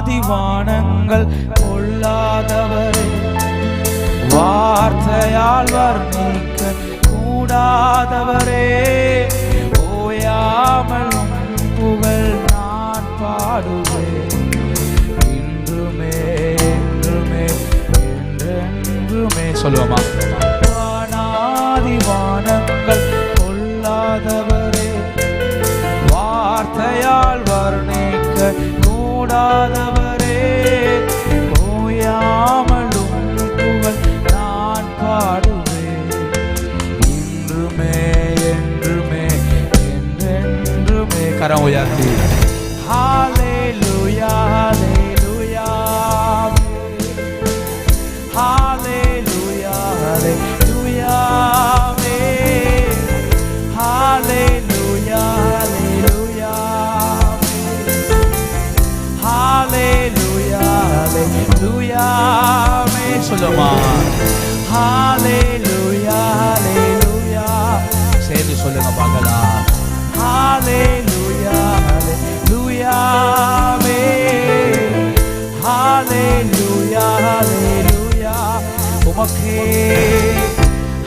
வானங்கள் கொள்ளாதவரே, வார்த்தையால் வர்ணிக்க கூடாதவரே, ஓயாமல் புகழ் நான் பாடுவேன். இன்றுமே என்றுமே என்றென்றுமே சொல்லுவோமா? வானாதி வானங்கள் கொள்ளாதவரே, வார்த்தையால் வர்ணிக்க கூடாதவரே, ஓயாமலும் புகழ் நான் பாடுவேன். இன்றுமே என்றுமே என்றென்றுமே. கரம் உயர்த்தி ஹல்லேலூயா ஹல்லேலூயா ஹல்லேலூயா ஹல்லேலூயா ஹல்லேலூயா ஹல்லேலூயா ஹல்லேலூயா சொல்லுமா? ஹல்லேலூயா ஹல்லேலூயா சேர்ந்து சொல்லுங்க பார்க்கலாம். ஹல்லேலூயா ஹல்லேலூயா ஹல்லேலூயா ஹல்லேலூயா உமக்கே.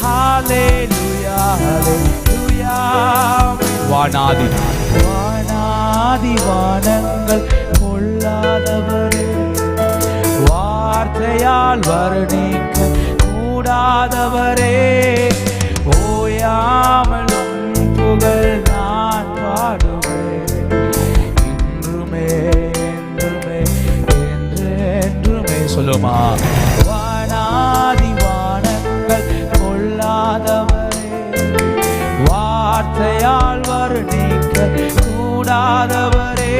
ஹல்லேலூயா ஹல்லேலூயா. வானாதி வானாதி வானங்கள் கொள்ளாதவரே, வார்த்தையால் வர்ணிக்க கூடாதவரே, ஓயாமலும் புகழ் நான் பாடுவேன். இன்றுமே என்றுமே என்றென்றுமே சொல்லுமா? வானாதி வானங்கள் கொள்ளாதவரே, வார்த்தையால் வர்ணிக்க கூடாதவரே,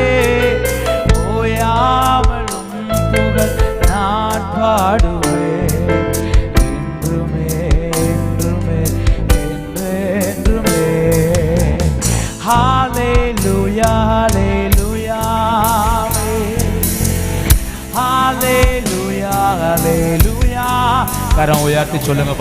ஓயாமலும் புகழ் நான் பாடுவேன். என்றுமே என்றுமே என்றென்றுமே. ஹல்லேலூயா ஹல்லேலூயா ஹல்லேலூயா ஹல்லேலூயா. கரம் உயர்த்தி சொல்லுங்க.